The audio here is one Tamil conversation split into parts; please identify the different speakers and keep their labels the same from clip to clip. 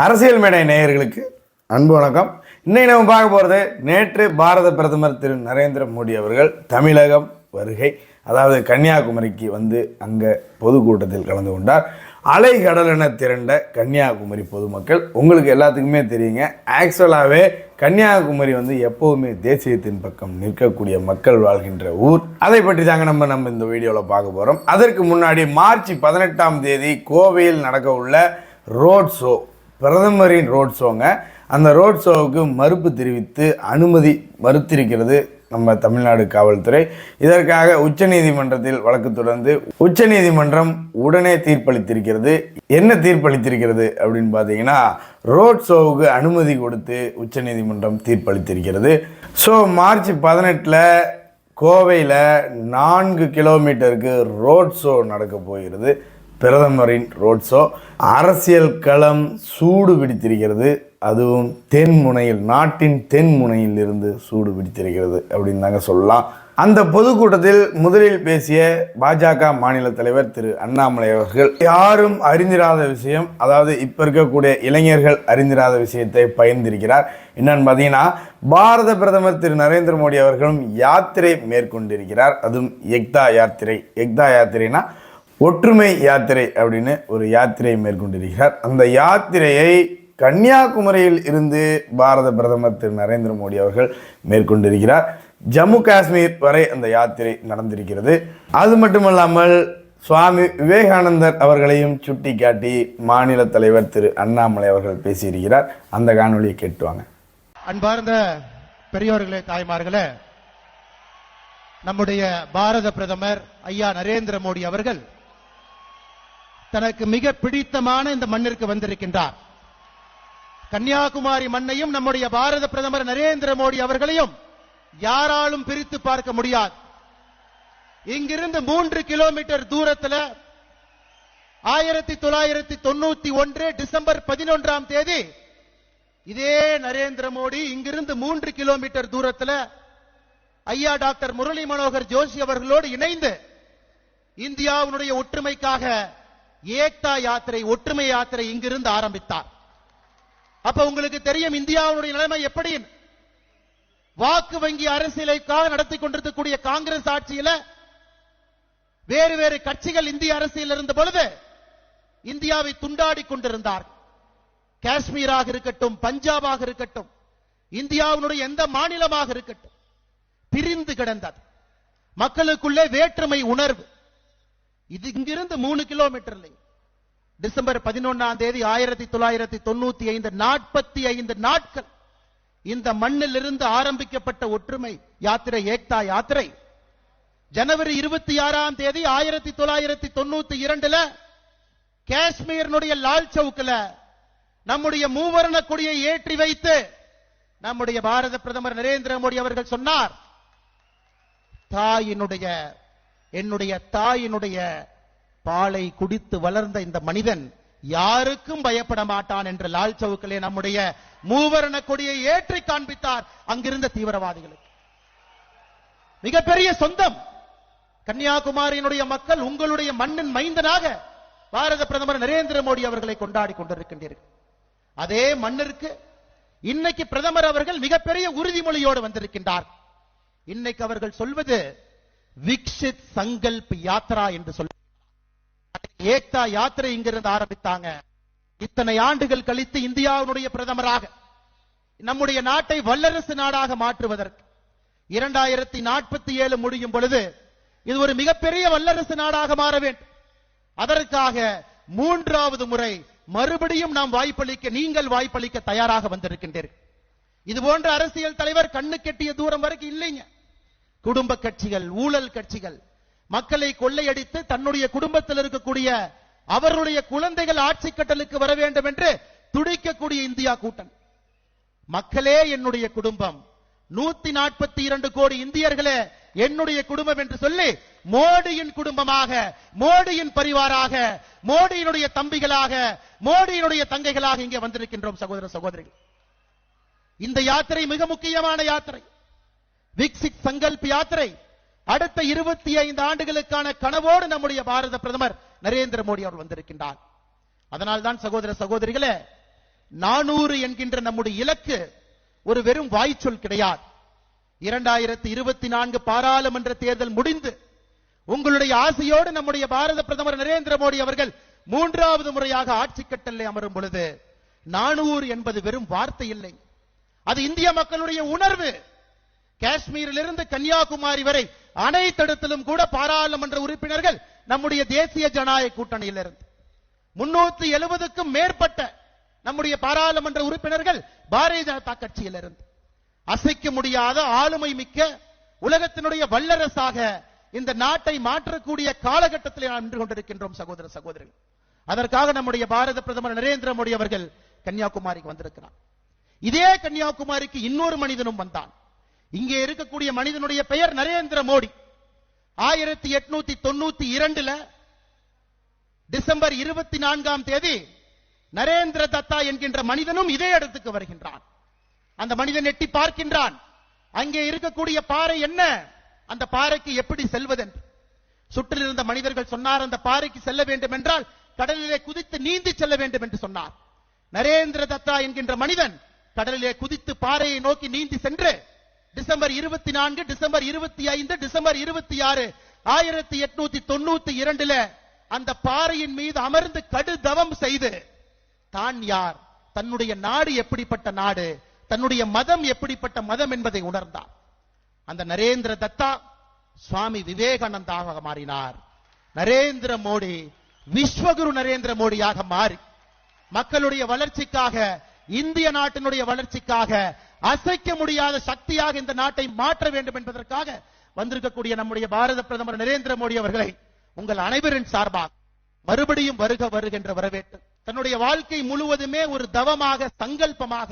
Speaker 1: அரசியல் மேடை நேயர்களுக்கு அன்பு வணக்கம். இன்னைக்கு நம்ம பார்க்க போகிறது, நேற்று பாரத பிரதமர் திரு நரேந்திர மோடி அவர்கள் தமிழகம் வருகை, அதாவது கன்னியாகுமரிக்கு வந்து அங்கே பொதுக்கூட்டத்தில் கலந்து கொண்டார். அலைகடல் என திரண்ட கன்னியாகுமரி பொதுமக்கள், உங்களுக்கு எல்லாத்துக்குமே தெரியுங்க, ஆக்சுவலாகவே கன்னியாகுமரி வந்து எப்போவுமே தேசியத்தின் பக்கம் நிற்கக்கூடிய மக்கள் வாழ்கின்ற ஊர். அதை பற்றி தாங்க நம்ம இந்த வீடியோவில் பார்க்க போகிறோம். அதற்கு முன்னாடி மார்ச் 18ஆம் தேதி கோவையில் நடக்க உள்ள ரோட் ஷோ, பிரதமரின் ரோட் ஷோங்க. அந்த ரோட் ஷோவுக்கு மறுப்பு தெரிவித்து அனுமதி மறுத்திருக்கிறது நம்ம தமிழ்நாடு காவல்துறை. இதற்காக உச்சநீதிமன்றத்தில் வழக்கு தொடர்ந்து உச்சநீதிமன்றம் உடனே தீர்ப்பளித்திருக்கிறது. என்ன தீர்ப்பளித்திருக்கிறது அப்படின்னு பார்த்தீங்கன்னா, ரோட் ஷோவுக்கு அனுமதி கொடுத்து உச்சநீதிமன்றம் தீர்ப்பளித்திருக்கிறது. ஸோ மார்ச் 18 கோவையில் 4 கிலோமீட்டருக்கு ரோட் ஷோ நடக்க போகிறது. பிரதமரின் ரோட் ஷோ. அரசியல் களம் சூடு பிடித்திருக்கிறது. அதுவும் தென்முனையில், நாட்டின் தென்முனையில் இருந்து சூடு பிடித்திருக்கிறது அப்படின்னு தாங்க சொல்லலாம். அந்த பொதுக்கூட்டத்தில் முதலில் பேசிய பாஜக மாநில தலைவர் திரு அண்ணாமலை அவர்கள், யாரும் அறிந்திராத விஷயம், அதாவது இப்போ இருக்கக்கூடிய இளைஞர்கள் அறிந்திராத விஷயத்தை பகிர்ந்திருக்கிறார். என்னன்னு பார்த்தீங்கன்னா, பாரத பிரதமர் திரு நரேந்திர மோடி அவர்களும் யாத்திரை மேற்கொண்டிருக்கிறார். அதுவும் எக்தா யாத்திரை. எக்தா யாத்திரைனா ஒற்றுமை யாத்திரை அப்படின்னு ஒரு யாத்திரையை மேற்கொண்டிருக்கிறார். அந்த யாத்திரையை கன்னியாகுமரியில் இருந்து பாரத பிரதமர் திரு நரேந்திர மோடி அவர்கள் மேற்கொண்டிருக்கிறார். ஜம்மு காஷ்மீர் வரை அந்த யாத்திரை நடந்திருக்கிறது. அது மட்டுமல்லாமல் சுவாமி விவேகானந்தர் அவர்களையும் சுட்டி காட்டி மாநில தலைவர் திரு அண்ணாமலை அவர்கள் பேசியிருக்கிறார். அந்த காணொலியை கேட்டுவாங்க.
Speaker 2: அன்பார்ந்த பெரியோர்களே, தாய்மார்களே, நம்முடைய பாரத பிரதமர் ஐயா நரேந்திர மோடி அவர்கள் தனக்கு மிக பிடித்தமான இந்த மண்ணிற்கு வந்திருக்கின்றார். கன்னியாகுமரி மண்ணையும் நம்முடைய பாரத பிரதமர் நரேந்திர மோடி அவர்களையும் யாராலும் பிரித்து பார்க்க முடியாது. இங்கிருந்து 3 கிலோமீட்டர் தூரத்தில் 1991 டிசம்பர் 11ஆம் தேதி இதே நரேந்திர மோடி இங்கிருந்து 3 கிலோமீட்டர் தூரத்தில் ஐயா டாக்டர் முரளி மனோகர் ஜோஷி அவர்களோடு இணைந்து இந்தியாவுடைய ஒற்றுமைக்காக ஏக்தா யாத்திரை, ஒற்றுமை யாத்திரை இங்கிருந்து ஆரம்பித்தார். அப்ப உங்களுக்கு தெரியும் இந்தியாவுடைய நிலைமை எப்படி. வாக்கு வங்கி அரசியலுக்காக நடத்தி கொண்டிருக்கக்கூடிய காங்கிரஸ் ஆட்சியில வேறு வேறு கட்சிகள் இந்திய அரசியல் இருந்த பொழுது இந்தியாவை துண்டாடி கொண்டிருந்தார். காஷ்மீராக இருக்கட்டும், பஞ்சாபாக இருக்கட்டும், இந்தியாவுடைய எந்த மாநிலமாக இருக்கட்டும், பிரிந்து கிடந்தது. மக்களுக்குள்ளே வேற்றுமை உணர்வு. இது இங்கிருந்து 3 கிலோமீட்டர் டிசம்பர் 11ஆம் தேதி 1995 45 நாட்கள் இந்த மண்ணில் இருந்து ஆரம்பிக்கப்பட்ட ஒற்றுமை யாத்திரை, ஏக்தா யாத்திரை ஜனவரி 26ஆம் தேதி 1992 காஷ்மீரினுடைய லால் சவுக்கில் நம்முடைய மூவர்ண கொடியை ஏற்றி வைத்து நம்முடைய பாரத பிரதமர் நரேந்திர மோடி அவர்கள் சொன்னார், என்னுடைய தாயினுடைய பாலை குடித்து வளர்ந்த இந்த மனிதன் யாருக்கும் பயப்பட மாட்டான் என்று லால் சவுக்கிலே நம்முடைய மூவர்ண கொடியை ஏற்றி காண்பித்தார் அங்கிருந்த தீவிரவாதிகளுக்கு. மிகப்பெரிய சொந்தம். கன்னியாகுமரியினுடைய மக்கள் உங்களுடைய மண்ணின் மைந்தனாக பாரத பிரதமர் நரேந்திர மோடி அவர்களை கொண்டாடி கொண்டிருக்கின்றீர்கள். அதே மண்ணிற்கு இன்னைக்கு பிரதமர் அவர்கள் மிகப்பெரிய உறுதிமொழியோடு வந்திருக்கின்றார். இன்னைக்கு அவர்கள் சொல்வது விக்ஷித் சங்கல்ப் யாத்ரா என்று சொல்ல. ஏக்தா யாத்திரை இங்கிருந்து ஆரம்பித்தாங்க. இத்தனை ஆண்டுகள் கழித்து இந்தியாவுடைய பிரதமராக நம்முடைய நாட்டை வல்லரசு நாடாக மாற்றுவதற்கு 2047 முடியும் பொழுது இது ஒரு மிகப்பெரிய வல்லரசு நாடாக மாற வேண்டும். அதற்காக 3வது முறை மறுபடியும் நாம் வாய்ப்பளிக்க, நீங்கள் வாய்ப்பளிக்க தயாராக வந்திருக்கின்றீர்கள். இது போன்ற அரசியல் தலைவர் கண்ணு கெட்டிய தூரம் வரைக்கும் இல்லைங்க. குடும்ப கட்சிகள், ஊழல் கட்சிகள் மக்களை கொள்ளையடித்து தன்னுடைய குடும்பத்தில் இருக்கக்கூடிய அவர்களுடைய குழந்தைகள் ஆட்சி கட்டலுக்கு வர வேண்டும் என்று துடிக்கக்கூடிய இந்தியா கூட்டணி. மக்களே என்னுடைய குடும்பம், 142 கோடி இந்தியர்களே என்னுடைய குடும்பம் என்று சொல்லி மோடியின் குடும்பமாக, மோடியின் பரிவாராக, மோடியினுடைய தம்பிகளாக, மோடியினுடைய தங்கைகளாக இங்கே வந்திருக்கின்றோம் சகோதர சகோதரிகள். இந்த யாத்திரை மிக முக்கியமான யாத்திரை. விக்சித் சங்கல்ப் யாத்திரை அடுத்த 25 ஆண்டுகளுக்கான கனவோடு நம்முடைய பாரத பிரதமர் நரேந்திர மோடி அவர்கள் வந்திருக்கின்றார். அதனால்தான் சகோதர சகோதரிகளே, 400 என்கின்ற நம்முடைய இலக்கு ஒரு வெறும் வாய்ச்சொல் கிடையாது. 2024 பாராளுமன்ற தேர்தல் முடிந்து உங்களுடைய ஆசையோடு நம்முடைய பாரத பிரதமர் நரேந்திர மோடி அவர்கள் 3வது முறையாக ஆட்சி கட்டளை அமரும் பொழுது 400 என்பது வெறும் வார்த்தை இல்லை, அது இந்திய மக்களுடைய உணர்வு. காஷ்மீரிலிருந்து கன்னியாகுமரி வரை அனைத்து இடத்திலும் கூட பாராளுமன்ற உறுப்பினர்கள் நம்முடைய தேசிய ஜனநாயக கூட்டணியிலிருந்து 370க்கும் மேற்பட்ட நம்முடைய பாராளுமன்ற உறுப்பினர்கள் பாரதிய ஜனதா கட்சியிலிருந்து அசைக்க முடியாத ஆளுமை மிக்க உலகத்தினுடைய வல்லரசாக இந்த நாட்டை மாற்றக்கூடிய காலகட்டத்தில் நாம் நின்று கொண்டிருக்கின்றோம் சகோதர சகோதரிகள். அதற்காக நம்முடைய பாரத பிரதமர் நரேந்திர மோடி அவர்கள் கன்னியாகுமரிக்கு வந்திருக்கிறார். இதே கன்னியாகுமரிக்கு இன்னொரு மனிதனும் வந்தான். இங்கே இருக்கக்கூடிய மனிதனுடைய பெயர் நரேந்திர மோடி. 1892 டிசம்பர் 24ஆம் தேதி நரேந்திர தத்தா என்கின்ற மனிதனும் இதே இடத்துக்கு வருகின்றான். அந்த மனிதன் எட்டி பார்க்கின்றான். அங்கே இருக்கக்கூடிய பாறை என்ன, அந்த பாறைக்கு எப்படி செல்வதென்று சுற்றில் இருந்த மனிதர்கள் சொன்னார், அந்த பாறைக்கு செல்ல வேண்டும் என்றால் கடலிலே குதித்து நீந்தி செல்ல வேண்டும் என்று சொன்னார். நரேந்திர தத்தா என்கின்ற மனிதன் கடலிலே குதித்து பாறையை நோக்கி நீந்தி சென்று டிசம்பர் 24, டிசம்பர் 25, டிசம்பர் 26, 1892 அந்த பாறையின் மீது அமர்ந்து கடு தவம் செய்து தான் யார், தன்னுடைய நாடு எப்படிப்பட்ட நாடு, தன்னுடைய மதம் எப்படிப்பட்ட மதம் என்பதை உணர்ந்தார். அந்த நரேந்திர தத்தா சுவாமி விவேகானந்தாக மாறினார். நரேந்திர மோடி விஸ்வகுரு நரேந்திர மோடியாக மாறி மக்களுடைய வளர்ச்சிக்காக, இந்திய நாட்டினுடைய வளர்ச்சிக்காக அசைக்க முடியாத சக்தியாக இந்த நாட்டை மாற்ற வேண்டும் என்பதற்காக வந்திருக்கக்கூடிய நம்முடைய பாரத பிரதமர் நரேந்திர மோடி அவர்களை உங்கள் அனைவரின் சார்பாக மறுபடியும் வருக வருக என்று வரவேற்று, தன்னுடைய வாழ்க்கை முழுவதுமே ஒரு தவமாக சங்கல்பமாக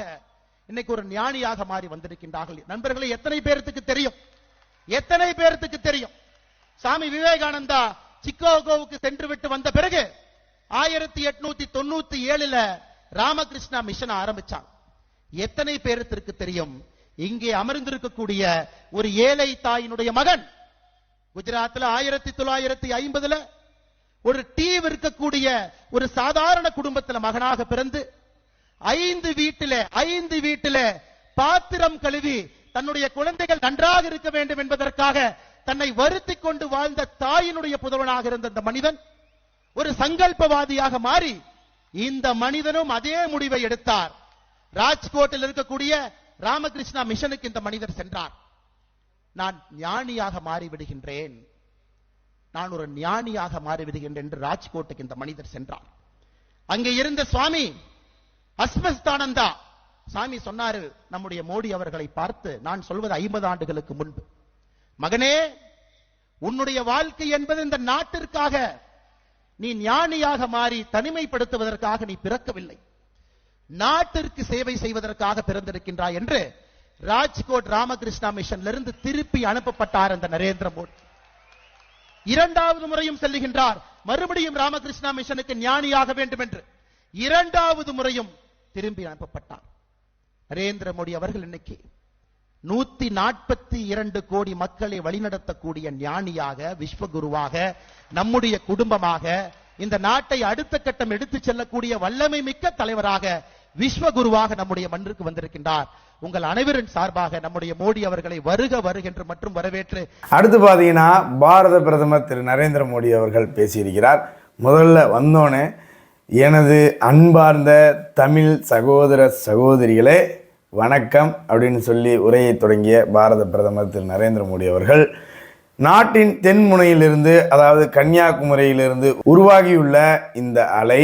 Speaker 2: இன்னைக்கு ஒரு ஞானியாக மாறி வந்திருக்கின்றார்கள். நண்பர்களே, எத்தனை பேருக்கு தெரியும், எத்தனை பேருக்கு தெரியும் சாமி விவேகானந்தா சிக்காகோவுக்கு சென்று விட்டு வந்த பிறகு 1897 ராமகிருஷ்ணா மிஷன் ஆரம்பிச்சாங்க. எத்தனை பேருக்கு தெரியும் இங்கே அமர்ந்திருக்கக்கூடிய ஒரு ஏழை தாயினுடைய மகன் குஜராத்தில் 1950 ஒரு டீ விற்கக்கூடிய ஒரு சாதாரண குடும்பத்தில் மகனாக பிறந்து 5 வீட்டில பாத்திரம் கழுவி தன்னுடைய குழந்தைகள் நன்றாக இருக்க வேண்டும் என்பதற்காக தன்னை வருத்திக் கொண்டு வாழ்ந்த தாயினுடைய புதல்வனாக இருந்த இந்த மனிதன் ஒரு சங்கல்பவாதியாக மாறி, இந்த மனிதனும் அதே முடிவை எடுத்தார். ராஜ்கோட்டில் இருக்கக்கூடிய ராமகிருஷ்ணா மிஷனுக்கு இந்த மனிதர் சென்றார். நான் ஞானியாக மாறிவிடுகின்றேன், நான் ஒரு ஞானியாக மாறிவிடுகின்றேன் என்று ராஜ்கோட்டுக்கு இந்த மனிதர் சென்றார். அங்கே இருந்த சுவாமி அஸ்வஸ்தானந்தா சாமி சொன்னாரு நம்முடைய மோடி அவர்களை பார்த்து, நான் சொல்வது 50 ஆண்டுகளுக்கு முன்பு, மகனே, உன்னுடைய வாழ்க்கை என்பது இந்த நாட்டிற்காக நீ ஞானியாக மாறி தனிமைப்படுத்துவதற்காக நீ பிறக்கவில்லை, நாட்டிற்கு சேவை செய்வதற்காக பிறந்திருக்கின்றாய் என்று ராஜ்கோட் ராமகிருஷ்ணா மிஷனிலிருந்து திருப்பி அனுப்பப்பட்டார் அந்த நரேந்திர மோடி. 2வது முறையும் செல்லுகின்றார், மறுபடியும் ராமகிருஷ்ணா மிஷனுக்கு ஞானியாக வேண்டும் என்று 2வது முறையும் திரும்பி அனுப்பப்பட்டார். நரேந்திர மோடி அவர்கள் இன்னைக்கு 142 கோடி மக்களை வழிநடத்தக்கூடிய ஞானியாக, விஸ்வகுருவாக, நம்முடைய குடும்பமாக இந்த நாட்டை அடுத்த கட்டம் எடுத்துச் செல்லக்கூடிய வல்லமை மிக்க தலைவராக, விஸ்வகுருவாக நம்முடைய மண்ணிற்கு வந்திருக்கின்றார். உங்கள் அனைவரின் சார்பாக நம்முடைய மோடி அவர்களை வருக வருகின்ற மற்றும் வரவேற்று,
Speaker 1: அடுத்து பார்த்தீங்கன்னா பாரத பிரதமர் திரு நரேந்திர மோடி அவர்கள் பேசியிருக்கிறார். முதல்ல வந்தோடனே, எனது அன்பார்ந்த தமிழ் சகோதர சகோதரிகளே வணக்கம் அப்படின்னு சொல்லி உரையை தொடங்கிய பாரத பிரதமர் திரு நரேந்திர மோடி அவர்கள் நாட்டின் தென்முனையிலிருந்து, அதாவது கன்னியாகுமரியிலிருந்து உருவாகியுள்ள இந்த அலை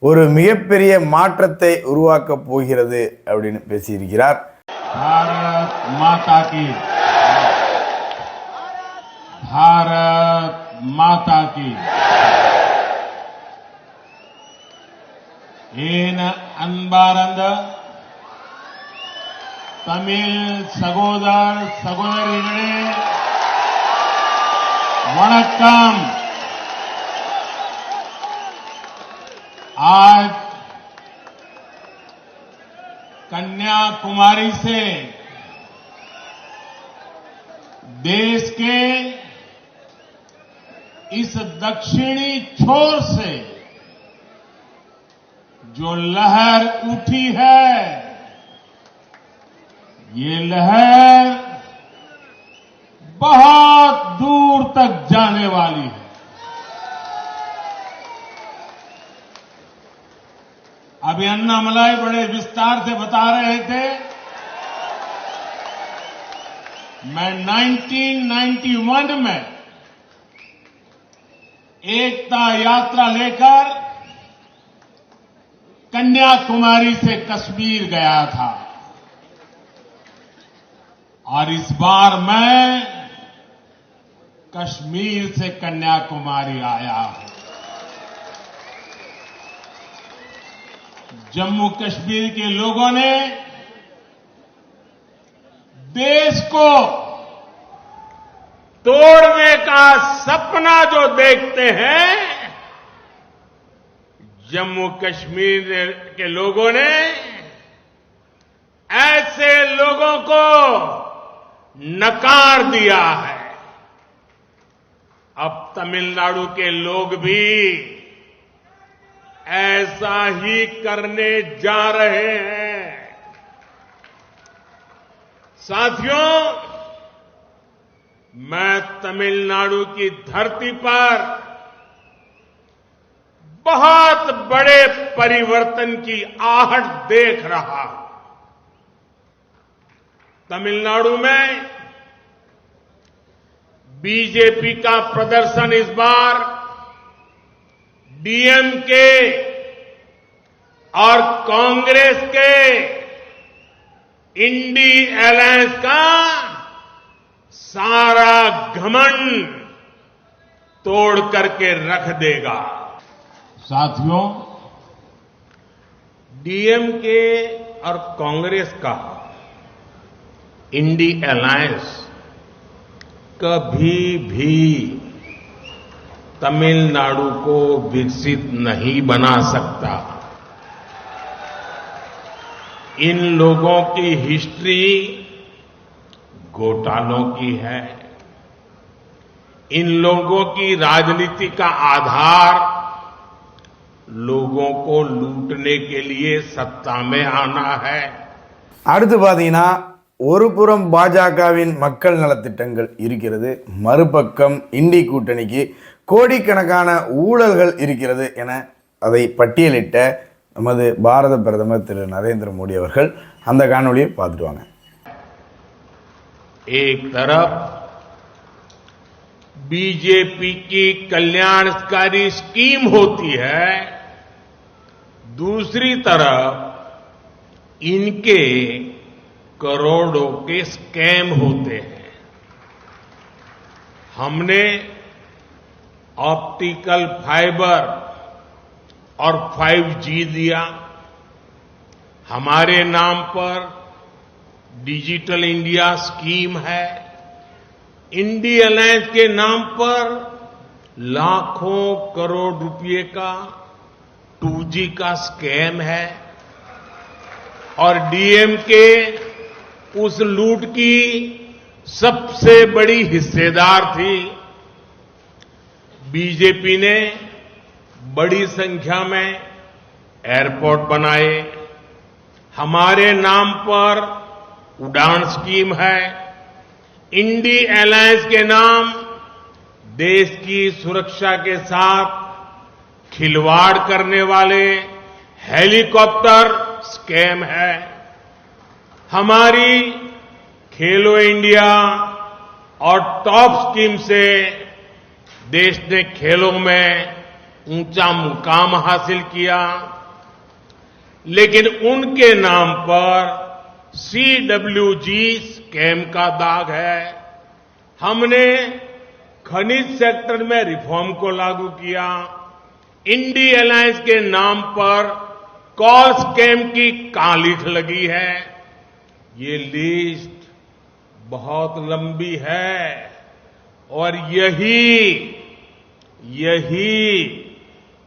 Speaker 1: ஒரு மிகப்பெரிய மாற்றத்தை உருவாக்க போகிறது அப்படின்னு பேசியிருக்கிறார்.
Speaker 3: பாரத் மாதா கி, பாரத் மாதா கி. ஏன அன்பார்ந்த தமிழ் சகோதர சகோதரிகளே வணக்கம். आज कन्याकुमारी से देश के इस दक्षिणी छोर से जो लहर उठी है, ये लहर बहुत दूर तक जाने वाली है। अभी अन्नामलाई बड़े विस्तार से बता रहे थे। मैं 1991 में एकता यात्रा लेकर कन्याकुमारी से कश्मीर गया था और इस बार मैं कश्मीर से कन्याकुमारी आया हूं। जम्मू कश्मीर के लोगों ने देश को तोड़ने का सपना जो देखते हैं, जम्मू कश्मीर के लोगों ने ऐसे लोगों को नकार दिया है। अब तमिलनाडु के लोग भी ऐसा ही करने जा रहे हैं। साथियों, मैं तमिलनाडु की धरती पर बहुत बड़े परिवर्तन की आहट देख रहा हूं। तमिलनाडु में बीजेपी का प्रदर्शन इस बार डीएमके और कांग्रेस के इंडी अलायंस का सारा घमंड तोड़ करके रख देगा। साथियों, डीएमके और कांग्रेस का इंडी अलायंस कभी भी तमिलनाडु को विकसित नहीं बना सकता। इन लोगों की हिस्ट्री घोटालों की है। इन लोगों की राजनीति का आधार लोगों को लूटने के लिए सत्ता में आना है।
Speaker 1: அடுத்து பார்த்தீங்கன்னா ஒரு புறம் பாஜகவின் மக்கள் நலத்திட்டங்கள் இருக்கிறது, மறுபக்கம் இண்டி கூட்டணிக்கு கோடிக்கணக்கான ஊழல்கள் இருக்கிறது என அதை பட்டியலிட்ட நமது பாரத பிரதமர் திரு நரேந்திர மோடி அவர்கள் அந்த காணொளியை பார்த்துட்டு வாங்க.
Speaker 3: एक तरफ बीजेपी की कल्याणकारी स्कीम होती है, दूसरी तरफ इनके करोड़ों के स्कैम होते हैं। हमने ऑप्टिकल फाइबर और 5G दिया, हमारे नाम पर डिजिटल इंडिया स्कीम है, इंडी अलायंस के नाम पर लाखों करोड़ रुपए का 2G का स्कैम है और डीएमके उस लूट की सबसे बड़ी हिस्सेदार थी। बीजेपी ने बड़ी संख्या में एयरपोर्ट बनाए, हमारे नाम पर उड़ान स्कीम है, इंडी अलायंस के नाम देश की सुरक्षा के साथ खिलवाड़ करने वाले हेलीकॉप्टर स्कैम है। हमारी खेलो इंडिया और टॉप स्कीम से देश ने खेलों में ऊंचा मुकाम हासिल किया, लेकिन उनके नाम पर CWG स्कैम का दाग है। हमने खनिज सेक्टर में रिफॉर्म को लागू किया, इंडी अलायंस के नाम पर कॉल स्कैम की कालिख लगी है। ये लिस्ट बहुत लंबी है और यही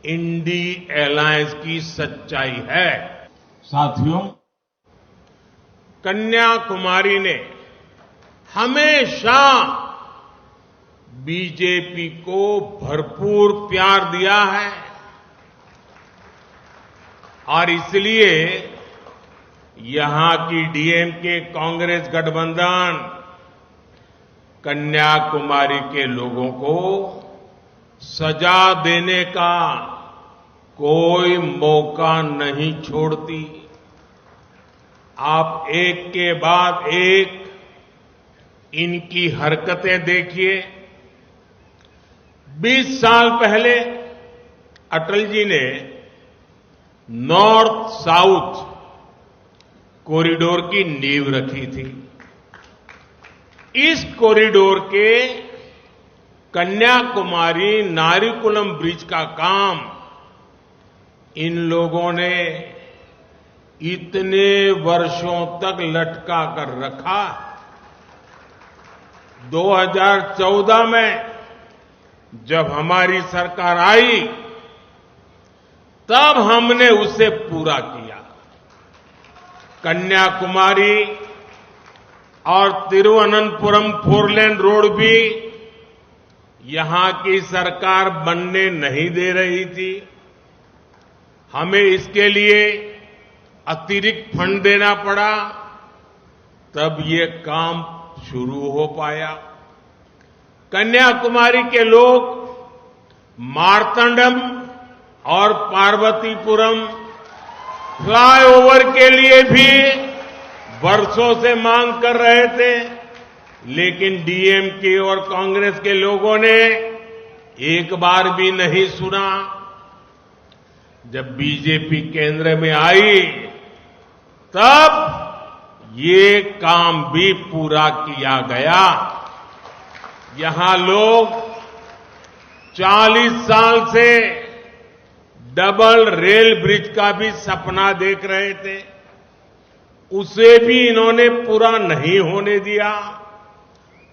Speaker 3: इंडी अलायंस की सच्चाई है। साथियों, कन्याकुमारी ने हमेशा बीजेपी को भरपूर प्यार दिया है। और इसलिए यहां की डीएमके कांग्रेस गठबंधन कन्याकुमारी के लोगों को सजा देने का कोई मौका नहीं छोड़ती। आप एक के बाद एक इनकी हरकतें देखिए। 20 साल पहले अटल जी ने नॉर्थ साउथ कॉरिडोर की नींव रखी थी। इस कॉरिडोर के कन्याकुमारी नारिकुलम ब्रिज का काम इन लोगों ने इतने वर्षों तक लटका कर रखा। 2014 में जब हमारी सरकार आई तब हमने उसे पूरा किया। कन्याकुमारी और तिरुवनंतपुरम 4 लेन रोड भी यहां की सरकार बनने नहीं दे रही थी। हमें इसके लिए अतिरिक्त फंड देना पड़ा, तब ये काम शुरू हो पाया। कन्याकुमारी के लोग मार्तंडम और पार्वतीपुरम फ्लाईओवर के लिए भी वर्षों से मांग कर रहे थे, लेकिन डीएमके और कांग्रेस के लोगों ने एक बार भी नहीं सुना। जब बीजेपी केंद्र में आई तब ये काम भी पूरा किया गया। यहां लोग 40 साल से डबल रेल ब्रिज का भी सपना देख रहे थे, उसे भी इन्होंने पूरा नहीं होने दिया।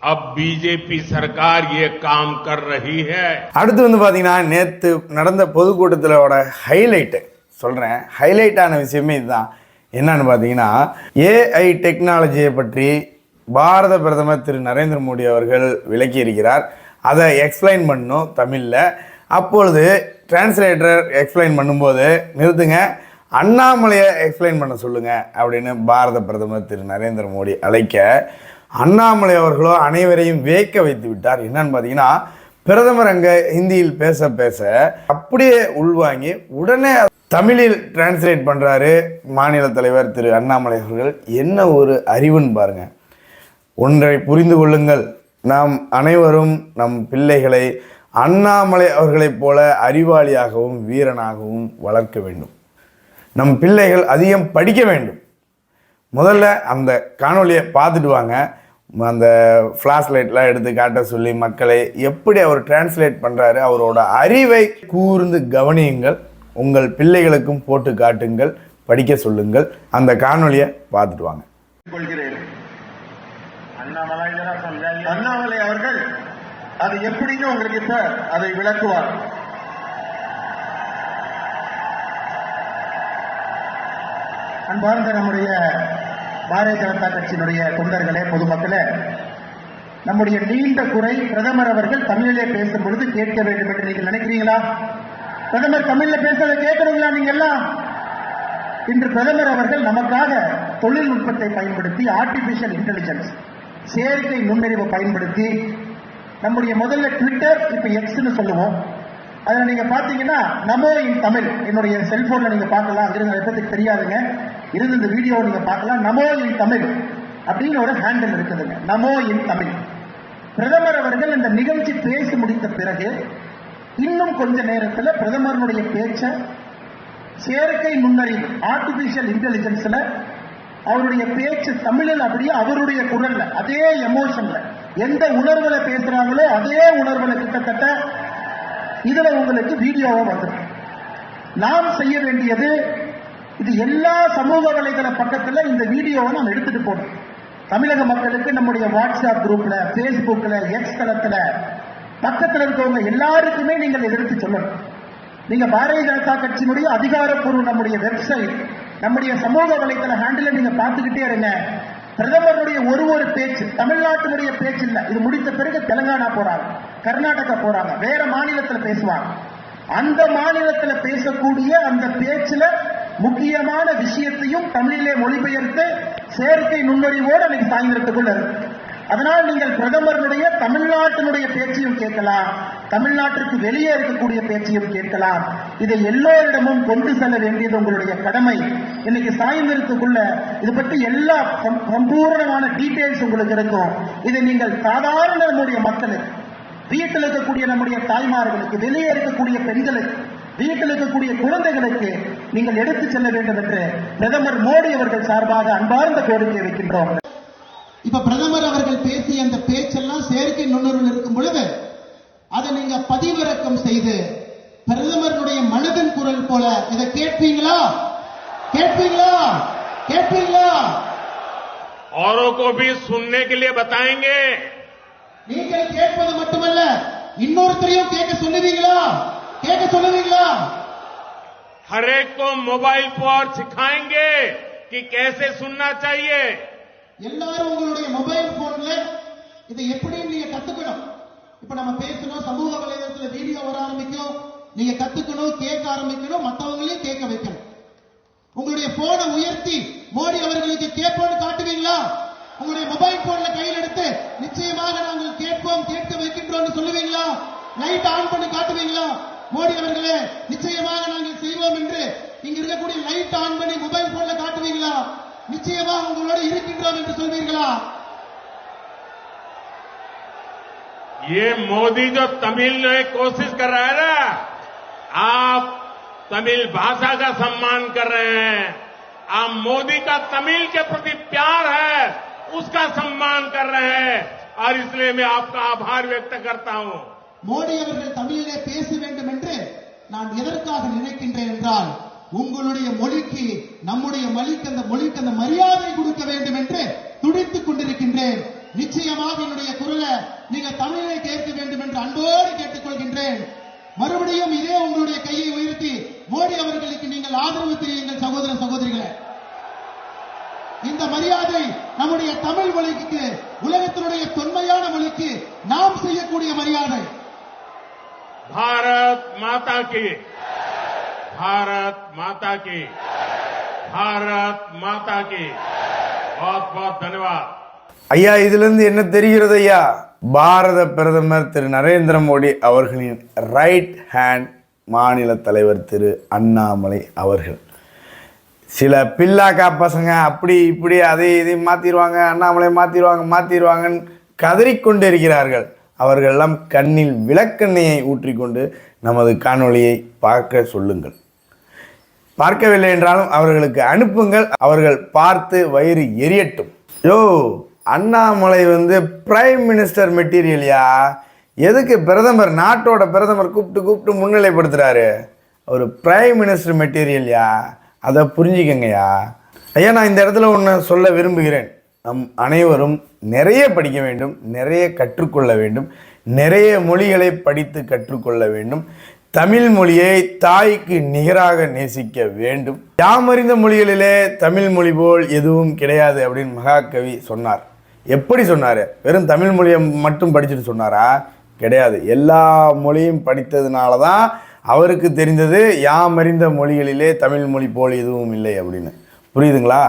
Speaker 3: अब बीजेपी सरकार ये काम कर रही है।
Speaker 1: அடுத்து வந்து பாத்தீங்கன்னா நேத்து நடந்த பொதுக்கூட்டத்திலோட ஹைலைட் சொல்றேன். ஹைலைட்டான விஷயமே இதுதான். என்னன்னு பாத்தீங்கன்னா ஏஐ டெக்னாலஜியை பற்றி பாரத பிரதமர் திரு நரேந்திர மோடி அவர்கள் விளக்கி இருக்கிறார். அதை எக்ஸ்பிளைன் பண்ணும் தமிழில். அப்பொழுது டிரான்ஸ்லேட்டர் எக்ஸ்பிளைன் பண்ணும்போது நிறுத்துங்க, அண்ணாமலையை எக்ஸ்பிளைன் பண்ண சொல்லுங்க அப்படின்னு பாரத பிரதமர் திரு நரேந்திர மோடி அழைக்க, அண்ணாமலை அவர்களோ அனைவரையும் வியக்க வைத்து விட்டார். என்னன்னு பார்த்தீங்கன்னா பிரதமர் அங்கே ஹிந்தியில் பேச பேச அப்படியே உள்வாங்கி உடனே தமிழில் டிரான்ஸ்லேட் பண்ணுறாரு மாநில தலைவர் திரு அண்ணாமலை அவர்கள். என்ன ஒரு அறிவுன்னு பாருங்க. ஒன்றை புரிந்து கொள்ளுங்கள், நாம் அனைவரும் நம் பிள்ளைகளை அண்ணாமலை அவர்களைப் போல அறிவாளியாகவும் வீரனாகவும் வளர்க்க வேண்டும். நம் பிள்ளைகள் அதிகம் படிக்க வேண்டும். முதல்ல அந்த காணொலியை பார்த்துட்டு வாங்க. அந்த ஃப்ளாஷ் லைட்லாம் எடுத்து காட்ட சொல்லி மக்களை எப்படி அவர் டிரான்ஸ்லேட் பண்ணுறாரு, அவரோட அறிவை கூர்ந்து கவனியுங்கள். உங்கள் பிள்ளைகளுக்கும் போட்டு காட்டுங்கள், படிக்க சொல்லுங்கள். அந்த காணொலியை பார்த்துட்டு வாங்க.
Speaker 4: அண்ணாமலை அவர்கள் அது எப்படின்னு உங்களுக்கு இப்ப அதை விளக்குவார். அன்பார்ந்த நம்முடைய பாரதிய ஜனதா கட்சியினுடைய தொண்டர்களே, பொதுமக்களே, நம்முடைய நீண்ட குறை பிரதமர் அவர்கள் தமிழிலே பேசும் பொழுது கேட்க வேண்டும் என்று நீங்கள் நினைக்கிறீங்களா? பிரதமர் தமிழ்ல பேசுறதை கேட்கறீங்களா? நீங்க எல்லாம் இன்று பிரதமர் அவர்கள் நமக்காக தொழில்நுட்பத்தை பயன்படுத்தி ஆர்டிபிஷியல் இன்டெலிஜென்ஸ் செயற்கை நுண்ணறிவை பயன்படுத்தி நம்முடைய முதல்ல ட்விட்டர், இப்ப எக்ஸ்னு சொல்லுவோம், அதுல நீங்க பாத்தீங்கன்னா நமோ இன் தமிழ், என்னுடைய செல்போன்ல நீங்க பார்க்கலாம், அங்கிருந்து எப்பத்துக்கு தெரியாதுங்க, இருந்து இந்த வீடியோ நீங்க பார்க்கலாம். நமோ இன் தமிழ் அப்படின்னு ஒரு ஹேண்டில் இருக்குதுங்க, நமோ இன் தமிழ். பிரதமர் அவர்கள் இந்த நிகழ்ச்சி பேசி முடித்த பிறகு இன்னும் கொஞ்ச நேரத்தில் பிரதமருடைய பேச்ச செயற்கை நுண்ணறிவு ஆர்டிபிஷியல் இன்டெலிஜென்ஸ்ல அவருடைய பேச்சு தமிழில் அப்படியே அவருடைய குரல்ல அதே எமோஷன்ல எந்த உணர்வுல பேசுறாங்களோ அதே உணர்வுல கிட்டத்தட்ட இதுல உங்களுக்கு வீடியோவா வந்துடும். நாம் செய்ய வேண்டியது இது எல்லா சமூக வலைதள பக்கத்துல இந்த வீடியோவை நாம் எடுத்துட்டு போகணும். தமிழக மக்களுக்கு நம்முடைய வாட்ஸ்அப் குரூப்ல, பேஸ்புக்ல, எக்ஸ் தளத்துல பக்கத்தில் இருக்கவங்க எல்லாருக்குமே நீங்கள் எடுத்து சொல்லணும். நீங்க பாரதிய ஜனதா கட்சியினுடைய அதிகாரப்பூர்வ நம்முடைய வெப்சைட், நம்முடைய சமூக வலைதள ஹேண்டில் நீங்க பார்த்துக்கிட்டே இருங்க. பிரதமருடைய ஒரு பேச்சு தமிழ்நாட்டினுடைய பேச்சு இல்ல. இது முடித்த பிறகு தெலுங்கானா போறாங்க, கர்நாடகா போறாங்க, வேற மாநிலத்தில் பேசுவாங்க. அந்த மாநிலத்தில் பேசக்கூடிய அந்த பேச்சுல முக்கியமான விஷயத்தையும் தமிழிலே மொழிபெயர்த்து செயற்கை நுண்ணறிவோடு அன்னைக்கு சாய்ந்திருக்கக்குள்ள இருக்கு. அதனால் நீங்கள் பிரதமருடைய தமிழ்நாட்டினுடைய பேச்சையும் கேட்கலாம், தமிழ்நாட்டிற்கு வெளியே இருக்கக்கூடிய பேச்சையும் கேட்கலாம். இதை எல்லோரிடமும் கொண்டு செல்ல வேண்டியது உங்களுடைய கடமை. இன்னைக்கு சாய்ந்திருக்கக்குள்ள இது பற்றி எல்லா சம்பூர்ணமான டீடைல்ஸ் உங்களுக்கு இருக்கும். இதை நீங்கள் சாதாரண நம்முடைய மக்களுக்கு, வீட்டில் இருக்கக்கூடிய நம்முடைய தாய்மார்களுக்கு, வெளியே இருக்கக்கூடிய பெண்களுக்கு, வீட்டில் இருக்கக்கூடிய குழந்தைகளுக்கு நீங்கள் எடுத்து செல்ல வேண்டும் என்று பிரதமர் மோடி அவர்கள் சார்பாக அன்பார்ந்த கோரிக்கை வைக்கின்றோம்.
Speaker 2: இப்ப பிரதமர் அவர்கள் பேசிய அந்த பேச்செல்லாம் செயற்கை நுண்ணறிவில் இருக்கும் பொழுது அதை நீங்க பதிவிறக்கம் செய்து பிரதமருடைய மனதின் குரல் போல இதை கேட்பீங்களா? கேட்பீங்களா? கேட்பீங்களா?
Speaker 3: औरों को भी सुनने के लिए बताएंगे।
Speaker 2: நீங்கள் கேட்பது மட்டுமல்ல, இன்னொருத்தரையும் கேட்க சொல்லுவீங்களா? கேட்க சொல்லுவீங்களா?
Speaker 3: हर एक को मोबाइल पर सिखाएंगे कि कैसे सुनना चाहिए।
Speaker 2: எல்லாரும் உங்களுடைய மொபைல் போன்ல இதை எப்படி நீங்க கத்துக்கணும். இப்ப நம்ம பேசணும், சமூக வலைதளத்துல வீடியோ வர ஆரம்பிக்கும், நீங்க கத்துக்கணும், கேட்க ஆரம்பிக்கணும், மற்றவங்களையும் கேட்க வைக்கணும். உங்களுடைய போனை உயர்த்தி மோடி அவர்களுக்கு கேட்போம்னு காட்டுவீங்களா? உங்களுடைய மொபைல் போன்ல கையில் எடுத்து நிச்சயமாக நாங்கள் கேட்போம், கேட்க வைக்கின்றோம் சொல்லுவீங்களா? லைட் ஆன் பண்ணி காட்டுவீங்களா? மோடி அவர்களே நிச்சயமாக நாங்கள் செய்வோம் என்று இங்க இருக்கக்கூடிய லைட் ஆன் பண்ணி மொபைல் போன்ல காட்டுவீங்களா? நிச்சயமாக உங்களோட இருக்கின்றோம் என்று சொல்வீர்களா?
Speaker 3: ये मोदी जो तमिल में कोशिश कर रहा है ना, आप तमिल भाषा का सम्मान कर रहे हैं, आप मोदी का तमिल के प्रति प्यार है उसका सम्मान कर रहे हैं, और इसलिए मैं आपका आभार व्यक्त करता हूं।
Speaker 2: மோடி அவர்கள் தமிழிலே பேச வேண்டும் என்று நான் எதற்காக நினைக்கின்றேன் என்றால், உங்களுடைய மொழிக்கு, நம்முடைய மொழிக்கு அந்த மரியாதை கொடுக்க வேண்டும் என்று துடித்துக் கொண்டிருக்கின்றேன். நிச்சயமாக என்னுடைய குரலை நீங்க தமிழிலே கேட்க வேண்டும் என்று அன்போடு கேட்டுக்கொள்கின்றேன். மறுபடியும் இதே உங்களுடைய கையை உயர்த்தி மோடி அவர்களுக்கு நீங்கள் ஆதரவு தெரியுங்கள் சகோதர சகோதரிகளே. இந்த மரியாதை நம்முடைய தமிழ் மொழிக்கு, உலகத்தினுடைய தொன்மையான மொழிக்கு நாம் செய்யக்கூடிய மரியாதை.
Speaker 3: भारत माता की, भारत माता की, भारत माता की। बहुत बहुत धन्यवाद।
Speaker 1: ஐயா, இதிலிருந்து என்ன தெரிகிறது ஐயா? பாரத பிரதமர் திரு நரேந்திர மோடி அவர்களின் ரைட் ஹேண்ட் மாநில தலைவர் திரு அண்ணாமலை அவர்கள். சில பில்லாக்கா பசங்க அப்படி இப்படி அதை இதை மாற்றிடுவாங்க, அண்ணாமலை மாற்றிடுவாங்கன்னு கதறிக்கொண்டு இருக்கிறார்கள். அவர்களெல்லாம் கண்ணில் விளக்கெண்ணெயை ஊற்றிக்கொண்டு நமது காணொளியை பார்க்க சொல்லுங்கள். பார்க்கவில்லை என்றாலும் அவர்களுக்கு அனுப்புங்கள், அவர்கள் பார்த்து வயிறு எரியட்டும். யோ, அண்ணாமலை பிரைம் மினிஸ்டர் மெட்டீரியல்யா. எதுக்கு பிரதமர், நாட்டோட பிரதமர் கூப்பிட்டு முன்னிலைப்படுத்துறாரு? ஒரு பிரைம் மினிஸ்டர் மெட்டீரியல்யா, அதை புரிஞ்சுக்கங்கய்யா. ஐயா, நான் இந்த இடத்துல ஒன்று சொல்ல விரும்புகிறேன். நம் அனைவரும் நிறைய படிக்க வேண்டும், நிறைய கற்றுக்கொள்ள வேண்டும், நிறைய மொழிகளை படித்து கற்றுக்கொள்ள வேண்டும். தமிழ் மொழியை தாய்க்கு நிகராக நேசிக்க வேண்டும். யாமறிந்த மொழிகளிலே தமிழ் மொழி போல் எதுவும் கிடையாது அப்படின்னு மகாகவி சொன்னார். எப்படி சொன்னார்? வெறும் தமிழ் மொழியை மட்டும் படிச்சுட்டு சொன்னாரா? கிடையாது. எல்லா மொழியும் படித்ததுனால தான் அவருக்கு தெரிந்தது யாமறிந்த மொழிகளிலே தமிழ் மொழி போல் எதுவும் இல்லை அப்படின்னு. புரியுதுங்களா?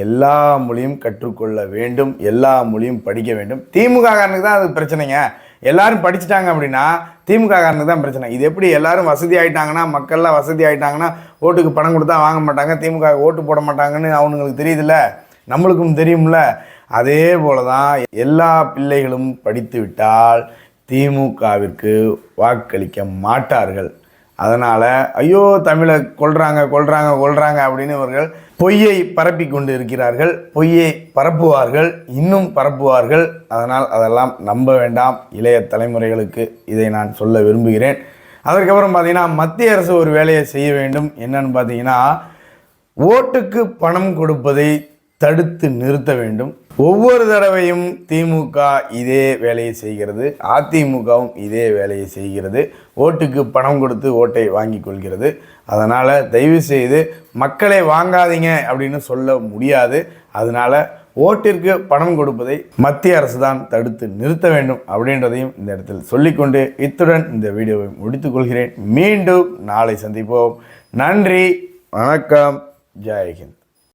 Speaker 1: எல்லா மொழியும் கற்றுக்கொள்ள வேண்டும், எல்லா மொழியும் படிக்க வேண்டும். திமுக காரனுக்கு தான் அது பிரச்சனைங்க. எல்லாரும் படிச்சுட்டாங்க அப்படின்னா திமுக காரனுக்கு தான் பிரச்சனை. இது எப்படி எல்லாரும் வசதி ஆகிட்டாங்கன்னா, மக்கள்லாம் வசதி ஆகிட்டாங்கன்னா ஓட்டுக்கு பணம் கொடுத்தா வாங்க மாட்டாங்க, திமுக ஓட்டு போட மாட்டாங்கன்னு அவனுங்களுக்கு தெரியுதுல்ல, நம்மளுக்கும் தெரியும்ல. அதே போல தான் எல்லா பிள்ளைகளும் படித்து விட்டால் திமுகவிற்கு வாக்களிக்க மாட்டார்கள். அதனால் ஐயோ தமிழை கொள்றாங்க அப்படின்னு இவர்கள் பொய்யை பரப்பி கொண்டு இருக்கிறார்கள். பொய்யை பரப்புவார்கள், இன்னும் பரப்புவார்கள். அதனால் அதெல்லாம் நம்ப வேண்டாம். இளைய தலைமுறைகளுக்கு இதை நான் சொல்ல விரும்புகிறேன். அதற்கப்புறம் பார்த்தீங்கன்னா, மத்திய அரசு ஒரு வேலையை செய்ய வேண்டும். என்னன்னு பார்த்தீங்கன்னா, ஓட்டுக்கு பணம் கொடுப்பதை தடுத்து நிறுத்த வேண்டும். ஒவ்வொரு தடவையும் திமுக இதே வேலையை செய்கிறது, அதிமுகவும் இதே வேலையை செய்கிறது. ஓட்டுக்கு பணம் கொடுத்து ஓட்டை வாங்கி கொள்கிறது. அதனால் தயவு செய்து மக்களை வாங்காதீங்க அப்படின்னு சொல்ல முடியாது. அதனால் ஓட்டிற்கு பணம் கொடுப்பதை மத்திய அரசு தான் தடுத்து நிறுத்த வேண்டும் அப்படின்றதையும் இந்த இடத்தில் சொல்லிக்கொண்டு இத்துடன் இந்த வீடியோவை முடித்துக்கொள்கிறேன். மீண்டும் நாளை சந்திப்போம். நன்றி, வணக்கம். ஜெய் ஹிந்த்.